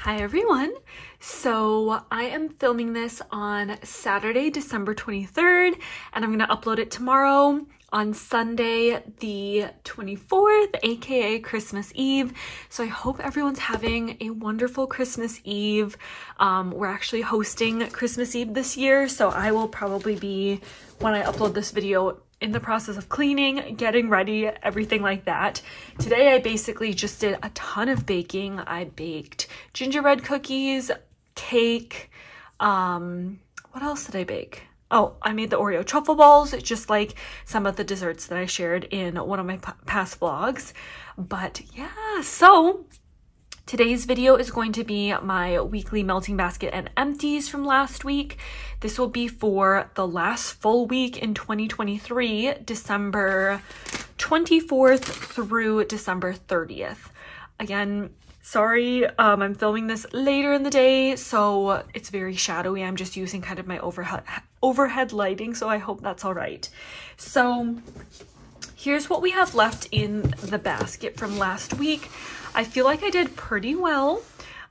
Hi everyone. So I am filming this on Saturday, December 23rd, and I'm going to upload it tomorrow on Sunday, the 24th, aka Christmas Eve. So I hope everyone's having a wonderful Christmas Eve. We're actually hosting Christmas Eve this year, so I will probably be, when I upload this video, in the process of cleaning, getting ready, everything like that. Today I basically just did a ton of baking. I baked gingerbread cookies, cake, what else did I bake? Oh, I made the Oreo truffle balls, just like some of the desserts that I shared in one of my past vlogs. But yeah, so today's video is going to be my weekly melting basket and empties from last week. This will be for the last full week in 2023, December 24th through December 30th. Again, sorry, I'm filming this later in the day, so it's very shadowy. I'm just using kind of my overhead lighting, so I hope that's all right. So here's what we have left in the basket from last week. I feel like I did pretty well.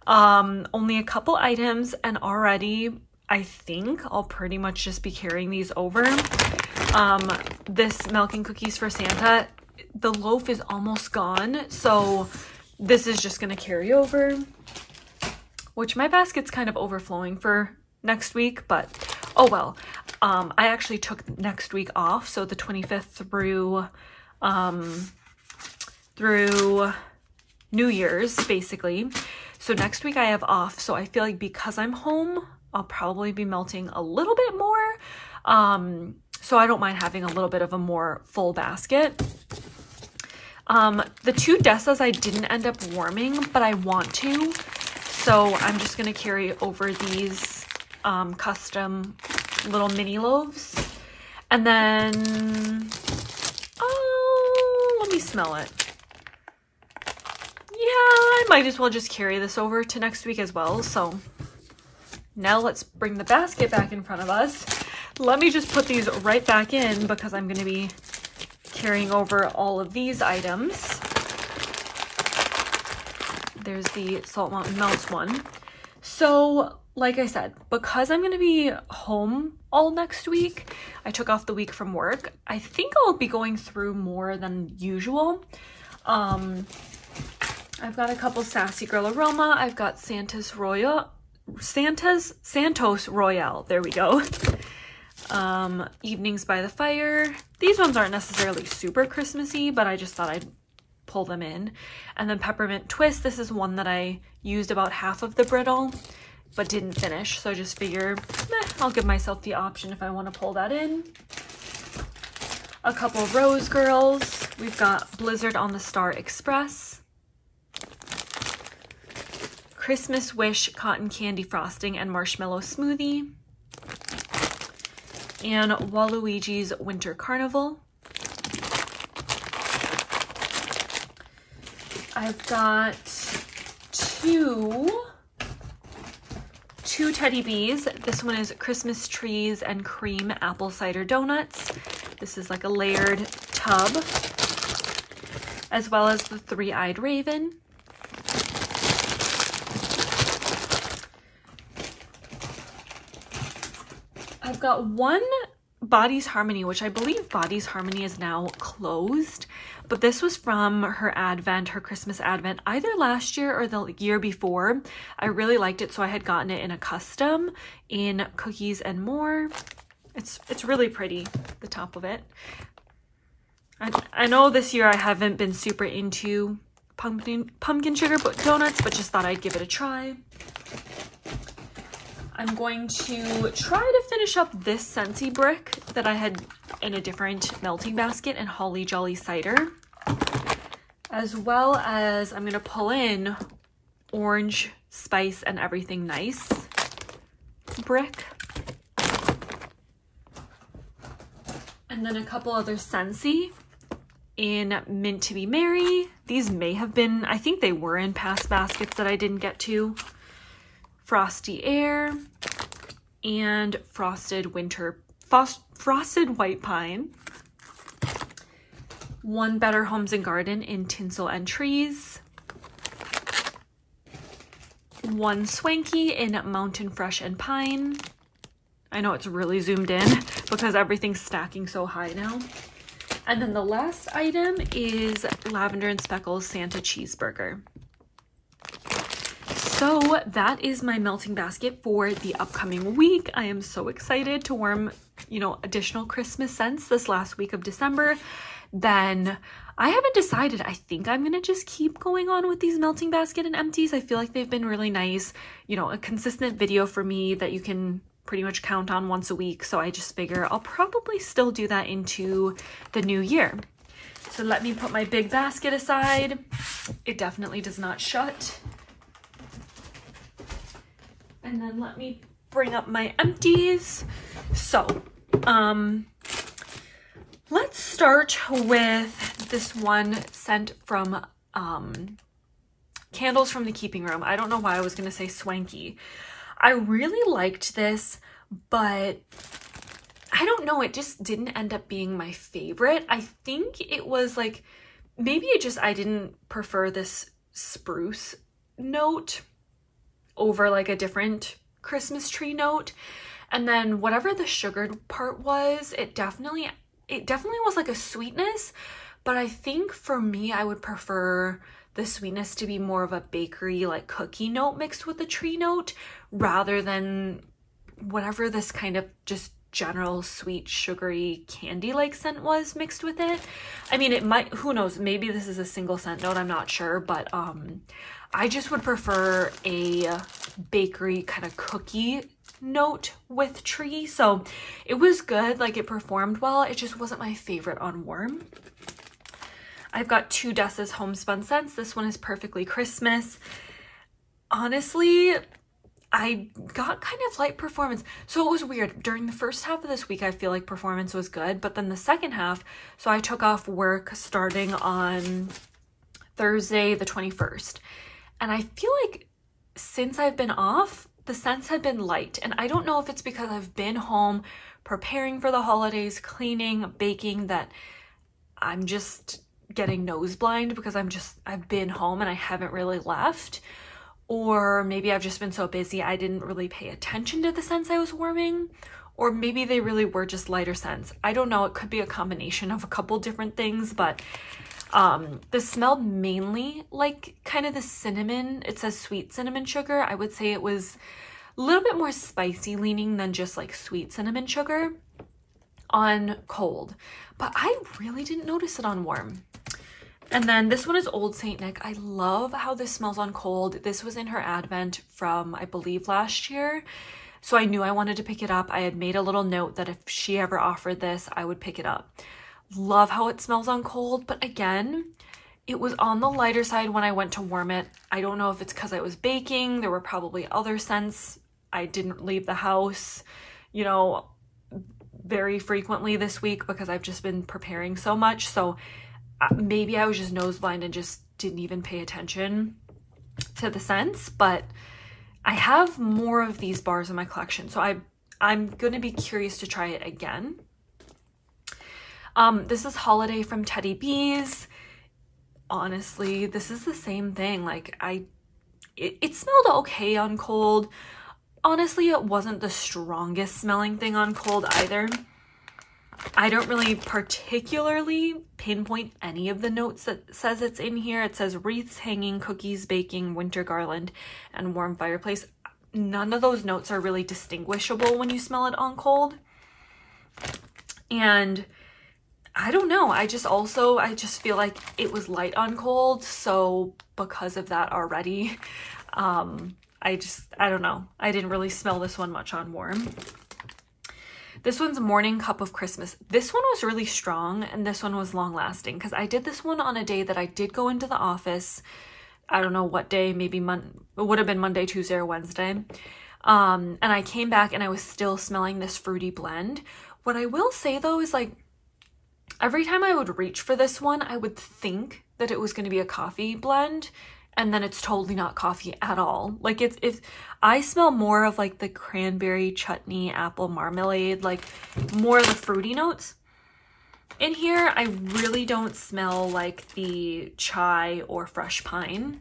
Only a couple items, and already I think I'll pretty much just be carrying these over. This milk and cookies for Santa, the loaf is almost gone, so this is just gonna carry over, which my basket's kind of overflowing for next week, but oh well. I actually took next week off, so the 25th through New Year's, basically. So next week I have off, so I feel like because I'm home, I'll probably be melting a little bit more. So I don't mind having a little bit of a more full basket. The two Dessas I didn't end up warming, but I want to. So I'm just gonna carry over these custom little mini loaves. And then, oh, let me smell it. Yeah, I might as well just carry this over to next week as well. So now let's bring the basket back in front of us. Let me just put these right back in because I'm going to be carrying over all of these items. There's the Salt Mountain Melts one. So like I said, because I'm going to be home all next week, I took off the week from work. I think I'll be going through more than usual. I've got a couple Sassy Girl Aroma. I've got Santos Royale. There we go. Evenings by the Fire. These ones aren't necessarily super Christmassy, but I just thought I'd pull them in. And then Peppermint Twist. This is one that I used about half of the brittle, but didn't finish. So I just figured, I'll give myself the option if I want to pull that in. A couple of Rose Girls. We've got Blizzard on the Star Express. Christmas Wish Cotton Candy Frosting and Marshmallow Smoothie. And Waluigi's Winter Carnival. I've got two Teddy Bees. This one is Christmas Trees and Cream Apple Cider Donuts. This is like a layered tub, as well as the Three-Eyed Raven. I've got one Body's Harmony, which I believe Body's Harmony is now closed, but this was from her advent, her Christmas advent, either last year or the year before. I really liked it, so I had gotten it in a custom in Cookies and More. It's really pretty, the top of it. I know this year I haven't been super into pumpkin sugar donuts, but just thought I'd give it a try. I'm going to try to finish up this Scentsy brick that I had in a different melting basket and Holly Jolly Cider, as well as I'm going to pull in Orange Spice and Everything Nice brick. And then a couple other Scentsy in Mint to Be Merry. These may have been, I think they were in past baskets that I didn't get to. Frosty Air and Frosted White Pine. One Better Homes and Garden in Tinsel and Trees. one Swanky in Mountain Fresh and Pine. I know it's really zoomed in because everything's stacking so high now. And then the last item is Lavender and Speckles Santa Cheeseburger. So that is my melting basket for the upcoming week. I am so excited to warm, you know, additional Christmas scents this last week of December. Then I haven't decided. I think I'm gonna just keep going on with these melting basket and empties. I feel like they've been really nice, you know, a consistent video for me that you can pretty much count on once a week. So I just figure I'll probably still do that into the new year. So let me put my big basket aside. It definitely does not shut. And then let me bring up my empties. So, let's start with this one scent from Candles from the Keeping Room. I don't know why I was going to say Swanky. I really liked this, but I don't know, it just didn't end up being my favorite. I think it was like, maybe I didn't prefer this spruce note over like a different Christmas tree note. And then whatever the sugared part was, it definitely was like a sweetness, but I think for me, I would prefer the sweetness to be more of a bakery, like cookie note mixed with the tree note, rather than whatever this kind of just general sweet sugary candy like scent was mixed with it. I mean, it might, who knows, maybe this is a single scent note, I'm not sure, but I just would prefer a bakery kind of cookie note with tree. So it was good, like it performed well, it just wasn't my favorite on warm. I've got two Dessa's Homespun scents. This one is Perfectly Christmas. Honestly, I got kind of light performance. So it was weird. During the first half of this week, I feel like performance was good, but then the second half, so I took off work starting on Thursday, the 21st. And I feel like since I've been off, the scents have been light. And I don't know if it's because I've been home preparing for the holidays, cleaning, baking, that I'm just getting nose blind because I've been home and I haven't really left. Or maybe I've just been so busy I didn't really pay attention to the scents I was warming. Or maybe they really were just lighter scents. I don't know, it could be a combination of a couple different things, but this smelled mainly like kind of the cinnamon. It says sweet cinnamon sugar. I would say it was a little bit more spicy leaning than just like sweet cinnamon sugar on cold, but I really didn't notice it on warm. And then this one is Old Saint Nick. I love how this smells on cold. This was in her advent from, I believe, last year. So I knew I wanted to pick it up. I had made a little note that if she ever offered this, I would pick it up. Love how it smells on cold, but again, it was on the lighter side when I went to warm it. I don't know if it's because I was baking. There were probably other scents. I didn't leave the house, you know, very frequently this week because I've just been preparing so much. So maybe I was just nose blind and just didn't even pay attention to the scents, but I have more of these bars in my collection. So I'm going to be curious to try it again. This is Holiday from Teddy Bees. Honestly, this is the same thing. Like it smelled okay on cold. Honestly, it wasn't the strongest smelling thing on cold either. I don't really particularly pinpoint any of the notes that says it's in here. It says wreaths hanging, cookies baking, winter garland, and warm fireplace. None of those notes are really distinguishable when you smell it on cold. And I don't know. I just feel like it was light on cold. So because of that already, I don't know. I didn't really smell this one much on warm. This one's Morning Cup of Christmas. This one was really strong and this one was long lasting because I did this one on a day that I did go into the office. I don't know what day, maybe it would have been Monday, Tuesday, or Wednesday. And I came back and I was still smelling this fruity blend. What I will say though is like, every time I would reach for this one, I would think that it was going to be a coffee blend, and then it's totally not coffee at all. Like I smell more of like the cranberry chutney, apple marmalade, like more of the fruity notes. In here, I really don't smell like the chai or fresh pine.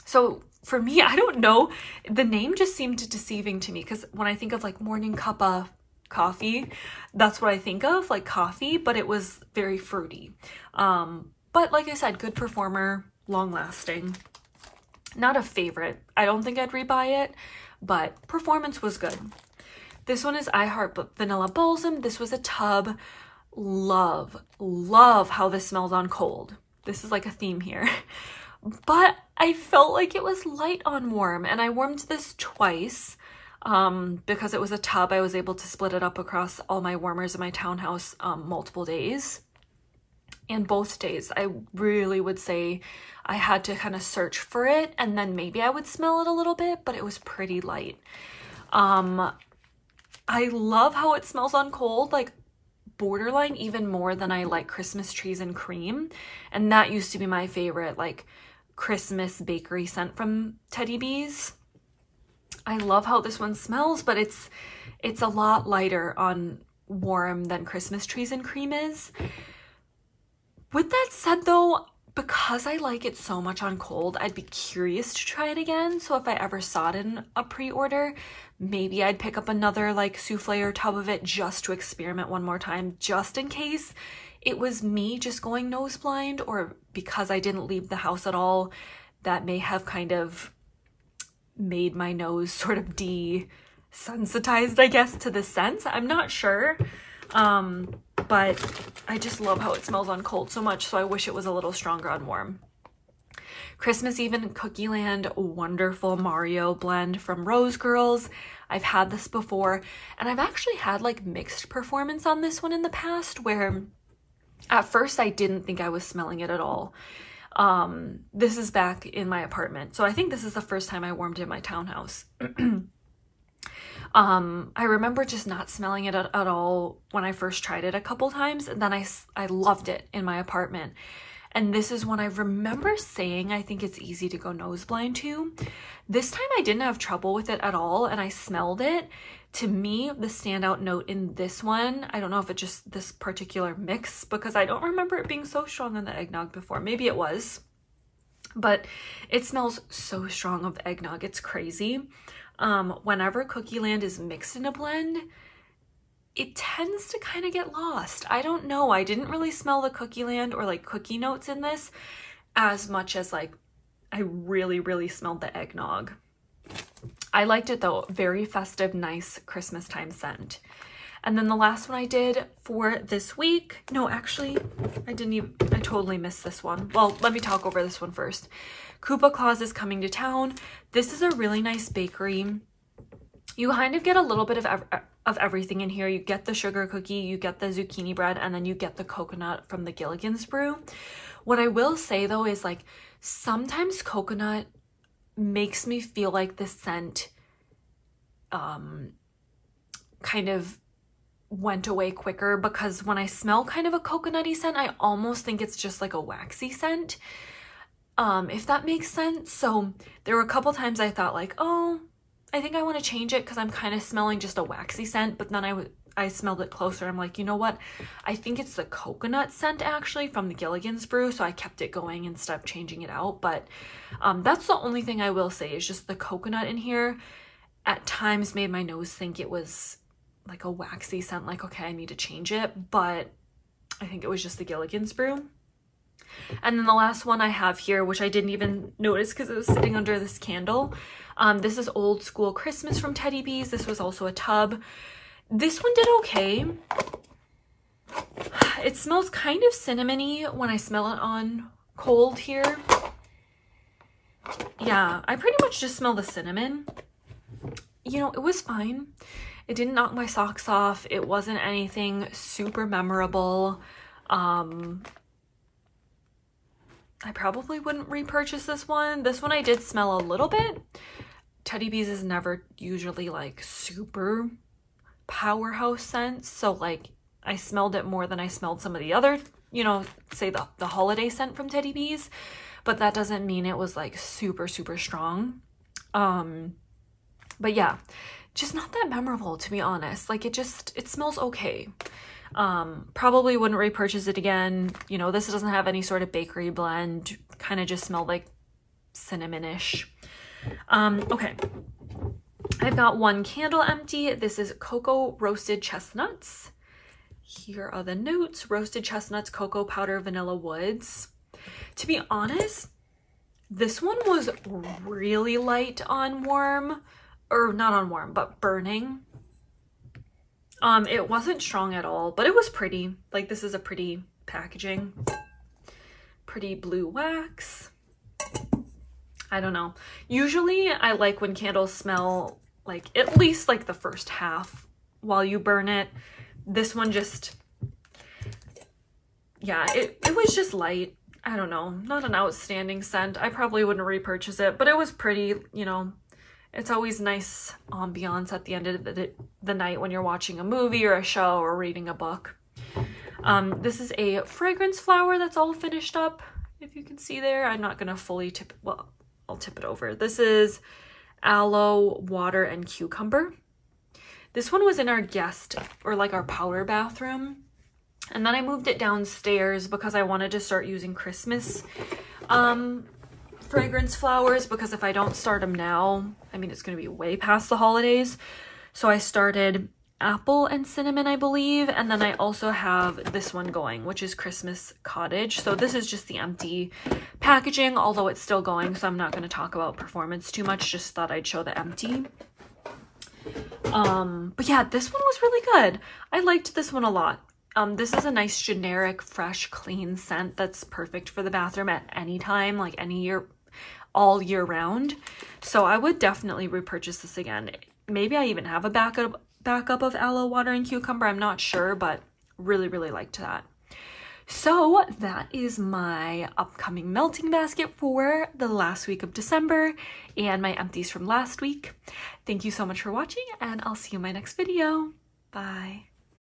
So for me, I don't know, the name just seemed deceiving to me because when I think of like morning cup of coffee, that's what I think of, like coffee, but it was very fruity. But like I said, good performer, long lasting. Not a favorite. I don't think I'd rebuy it, but performance was good. This one is I Heart Vanilla Balsam. This was a tub. Love how this smells on cold. This is like a theme here. But I felt like it was light on warm, and I warmed this twice because it was a tub. I was able to split it up across all my warmers in my townhouse multiple days. And both days, I really would say I had to kind of search for it, and then maybe I would smell it a little bit, but it was pretty light. I love how it smells on cold, like borderline even more than I like Christmas trees and cream. And that used to be my favorite, like Christmas bakery scent from Teddy Bees. I love how this one smells, but it's a lot lighter on warm than Christmas trees and cream is. With that said though, because I like it so much on cold, I'd be curious to try it again. So if I ever saw it in a pre-order, maybe I'd pick up another like souffle or tub of it just to experiment one more time, just in case it was me just going nose blind, or because I didn't leave the house at all, that may have kind of made my nose sort of desensitized, I guess, to the scents. I'm not sure. But I just love how it smells on cold so much, so I wish it was a little stronger on warm. Christmas Eve in Cookie Land, wonderful Mario blend from Rose Girls. I've had this before, and I've actually had like mixed performance on this one in the past, where at first I didn't think I was smelling it at all. This is back in my apartment, so I think this is the first time I warmed in my townhouse. I remember just not smelling it at all when I first tried it a couple times, and then I loved it in my apartment. And this is when I remember saying I think it's easy to go nose blind to. This time I didn't have trouble with it at all, and I smelled it. To me, the standout note in this one, I don't know if it's just this particular mix, because I don't remember it being so strong in the eggnog before. Maybe it was, but it smells so strong of eggnog. It's crazy. Whenever Cookie Land is mixed in a blend, it tends to kind of get lost. I don't know. I didn't really smell the Cookie Land or like cookie notes in this as much as like I really smelled the eggnog. I liked it though. Very festive, nice Christmas time scent. And then the last one I did for this week, no, actually, I totally missed this one. Well, let me talk over this one first. Koopa Claus is coming to town. This is a really nice bakery. You kind of get a little bit of everything in here. You get the sugar cookie, you get the zucchini bread, and then you get the coconut from the Gilligan's Brew. What I will say though is like sometimes coconut makes me feel like the scent kind of went away quicker, because when I smell kind of a coconutty scent, I almost think it's just like a waxy scent, if that makes sense. So there were a couple times I thought like, oh, I think I want to change it because I'm kind of smelling just a waxy scent, but then I smelled it closer. I'm like, you know what? I think it's the coconut scent actually from the Gilligan's Brew, so I kept it going instead of changing it out. But that's the only thing I will say is just the coconut in here at times made my nose think it was like a waxy scent, like, okay, I need to change it, but I think it was just the Gilligan's Brew. And then the last one I have here, which I didn't even notice because it was sitting under this candle. This is Old School Christmas from Teddy Bees. This was also a tub. This one did okay. It smells kind of cinnamony when I smell it on cold here. Yeah, I pretty much just smell the cinnamon. You know, it was fine. It didn't knock my socks off. It wasn't anything super memorable. I probably wouldn't repurchase this one. This one I did smell a little bit. Teddy Bees is never usually like super powerhouse scents. So like I smelled it more than I smelled some of the other, you know, say the holiday scent from Teddy Bees. But that doesn't mean it was like super strong. But yeah, just not that memorable, to be honest. Like it smells okay. Probably wouldn't repurchase it again. You know, this doesn't have any sort of bakery blend, kind of just smelled like cinnamonish. Okay. I've got one candle empty. This is cocoa roasted chestnuts. Here are the notes: roasted chestnuts, cocoa powder, vanilla woods. To be honest, this one was really light on warm, or not on warm, but burning. It wasn't strong at all, but it was pretty. Like, this is a pretty packaging. Pretty blue wax. I don't know. Usually I like when candles smell like at least like the first half while you burn it. This one just, yeah, it was just light. I don't know, not an outstanding scent. I probably wouldn't repurchase it, but it was pretty, you know. It's always nice ambiance at the end of the night when you're watching a movie or a show or reading a book. This is a fragrance flower that's all finished up. If you can see there, I'm not gonna fully tip it. Well, I'll tip it over. This is aloe, water, and cucumber. This one was in our guest, or like our powder bathroom. And then I moved it downstairs because I wanted to start using Christmas fragrance flowers, because if I don't start them now, I mean, it's going to be way past the holidays. So I started apple and cinnamon, I believe. And then I also have this one going, which is Christmas Cottage. So this is just the empty packaging, although it's still going. So I'm not going to talk about performance too much. Just thought I'd show the empty. But yeah, this one was really good. I liked this one a lot. This is a nice generic, fresh, clean scent that's perfect for the bathroom at any time, like any year, all year round. So I would definitely repurchase this again. Maybe I even have a backup of aloe, water, and cucumber. I'm not sure, but really, really liked that. So that is my upcoming melting basket for the last week of December and my empties from last week. Thank you so much for watching, and I'll see you in my next video. Bye.